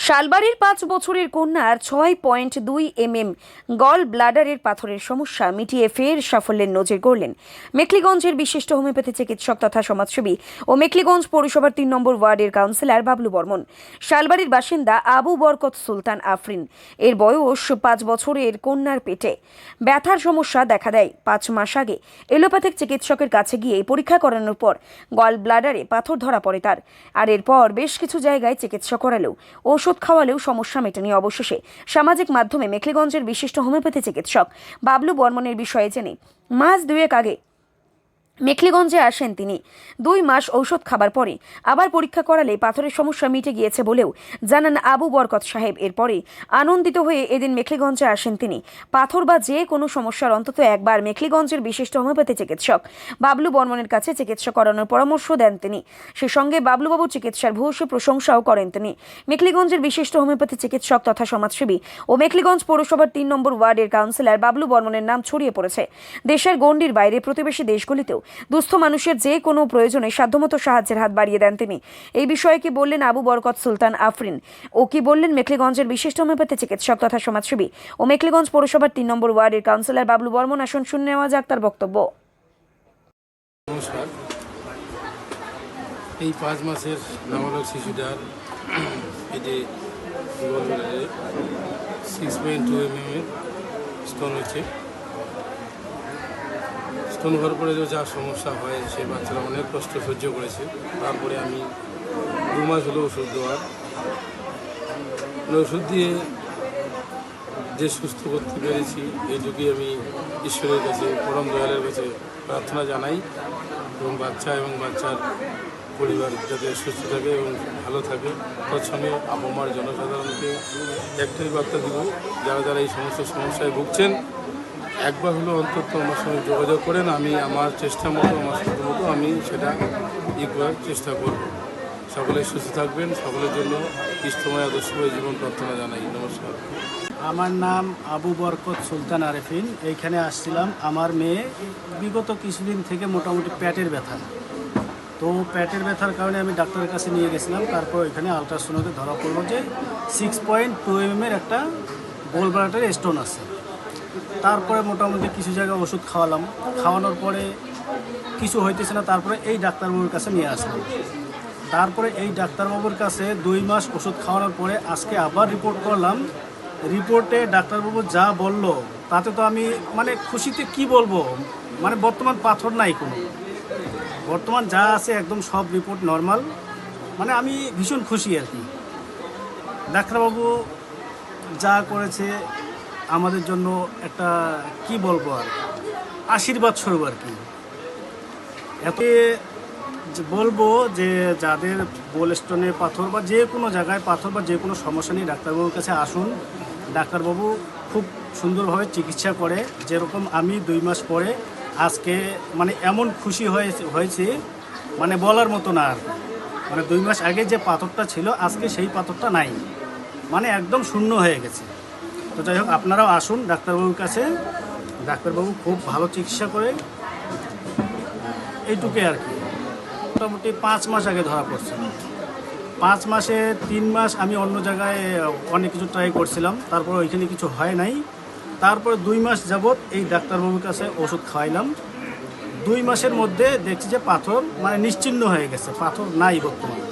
শালবাড়ির 5 বছরের কন্যার 6.2 গল ব্লাডারের পাথরের সমস্যা মিটিয়ে ফের সাফল্যের নজির গড়লেন মেখলিগঞ্জের বিশিষ্ট হোমিওপ্যাথি চিকিৎসক তথা সমাজসেবী ও মেখলিগঞ্জ পৌরসভার 3 নম্বর ওয়ার্ডের কাউন্সিলর বাবলু বর্মন। শালবাড়ির বাসিন্দা আবু বরকত সুলতান আফরিন এর বয়স 5 বছরের কন্যার পেটে ব্যথার সমস্যা দেখা দেয়। 5 মাস আগে এলোপ্যাথিক চিকিৎসকের কাছে গিয়ে পরীক্ষা করানোর পর গল ব্লাডারে পাথর ধরা পড়ে তার। আর এরপর বেশ কিছু জায়গায় চিকিৎসা করালেও ওষুধ খাওয়ালেও সমস্যা মেটেনি। অবশেষে সামাজিক মাধ্যমে মেখলিগঞ্জের বিশিষ্ট হোমিওপ্যাথি চিকিৎসক বাবলু বর্মনের বিষয়ে জেনে মাস 2 আগে মেখলিগঞ্জে আসেন তিনি। 2 মাস ঔষধ খাবার পরে আবার পরীক্ষা করালে পাথরের সমস্যা মিটে গিয়েছে বলেও জানান আবু বরকত সাহেব। এরপরে আনন্দিত হয়ে এদিন মেখলিগঞ্জে আসেন তিনি। পাথর বা যে কোনো সমস্যার অন্তত একবার মেখলিগঞ্জের বিশিষ্ট হোমিওপ্যাথি চিকিৎসক বাবলু বর্মনের কাছে চিকিৎসা করানোর পরামর্শ দেন তিনি। সে সঙ্গে বাবলুবাবুর চিকিৎসার ভূয়সী প্রশংসাও করেন তিনি। মেখলিগঞ্জের বিশিষ্ট হোমিওপ্যাথি চিকিৎসক তথা সমাজসেবী ও মেখলিগঞ্জ পৌরসভার 3 নম্বর ওয়ার্ডের কাউন্সিলর বাবলু বর্মনের নাম ছড়িয়ে পড়েছে দেশের গণ্ডির বাইরে। প্রতিবেশী দেশগুলিতেও দুস্থ মানুষের যে কোনো প্রয়োজনে সাধ্যমতো সাহায্যের হাত বাড়িয়ে দেন তিনি। এই বিষয়ে কি বললেন আবু বরকত সুলতান আফরিন ও কি বললেন মেখলিগঞ্জের বিশিষ্ট হোমিওপ্যাথি চিকিৎসক তথা সমাজসেবী ও মেখলিগঞ্জ পৌরসভার 3 নম্বর ওয়ার্ডের কাউন্সিলর বাবলু বর্মন, আসুন শুনে নেওয়া যাক তার বক্তব্য। নমস্কার। এই 5 মাসের নাবালক শিশুটার পেটে 6.2 এর স্টোন হচ্ছে। স্টোন হওয়ার পরে যা সমস্যা হয় সে বাচ্চারা অনেক কষ্ট সহ্য করেছে। তারপরে আমি 2 মাস হলো ওষুধ দেওয়ার, ওষুধ দিয়ে যে সুস্থ করতে পেরেছি এইটুকুই আমি ঈশ্বরের কাছে, পরম দয়ালের কাছে প্রার্থনা জানাই এবং বাচ্চার পরিবার যাতে সুস্থ থাকে এবং ভালো থাকে। তৎসঙ্গে আবহাওয়ার জনসাধারণকে একটাই বার্তা দিব, যারা এই সমস্ত সমস্যায় ভুগছেন একবার হলো অন্তত আমার সঙ্গে যোগাযোগ করেন। আমি আমার চেষ্টা মতো, আমার সাধ্য মতো আমি সেটা করার চেষ্টা করব। সকলে সুস্থ থাকবেন, সকলের জন্য ইষ্টময় আদর্শময় জীবন প্রার্থনা জানাই। নমস্কার। আমার নাম আবু বরকত সুলতান আরেফিন। এইখানে আসছিলাম, আমার মেয়ে বিগত কিছুদিন থেকে মোটামুটি পেটের ব্যথা। তো পেটের ব্যথার কারণে আমি ডাক্তারের কাছে নিয়ে গেছিলাম। তারপর এখানে আলট্রাসাউন্ডে ধরা পড়লো যে 6.2 এর একটা গোল ব্লাডারের স্টোন আছে। তারপরে মোটামুটি কিছু জায়গায় ওষুধ খাওয়ালাম, খাওয়ানোর পরে কিছু হইতেছে না। তারপরে এই ডাক্তারবাবুর কাছে নিয়ে আসলাম। তারপরে এই ডাক্তারবাবুর কাছে 2 মাস ওষুধ খাওয়ানোর পরে আজকে আবার রিপোর্ট করলাম। রিপোর্টে ডাক্তারবাবু যা বলল তাতে তো আমি খুশিতে কি বলবো, বর্তমান পাথর নাই কোনো, বর্তমান যা আছে একদম সব রিপোর্ট নর্মাল। আমি ভীষণ খুশি আর কি। ডাক্তারবাবু যা করেছে আমাদের জন্য একটা কি বলবো আর আশীর্বাদ স্বরূপ আর কি। এতে বলবো যে যাদের বোল স্টোনে পাথর বা যে কোনো জায়গায় পাথর বা যে কোনো সমস্যা নিয়ে ডাক্তারবাবুর কাছে আসুন। ডাক্তারবাবু খুব সুন্দরভাবে চিকিৎসা করে। যেরকম আমি 2 মাস পরে আজকে এমন খুশি হয়েছে বলার মতো না আর। 2 মাস আগে যে পাথরটা ছিল আজকে সেই পাথরটা নাই, একদম শূন্য হয়ে গেছে। তো যাই হোক, আপনারাও আসুন ডাক্তারবাবুর কাছে। ডাক্তারবাবু খুব ভালো চিকিৎসা করে, এইটুকুই আর কি। মোটামুটি 5 মাস আগে ধরা পড়ছিল। 5 মাসে 3 মাস আমি অন্য জায়গায় অনেক কিছু ট্রাই করছিলাম, তারপর ওইখানে কিছু হয় নাই। তারপরে 2 মাস যাবৎ এই ডাক্তারবাবুর কাছে ওষুধ খাওয়াইলাম। 2 মাসের মধ্যে দেখছি যে পাথর নিশ্চিহ্ন হয়ে গেছে, পাথর নাই বর্তমানে।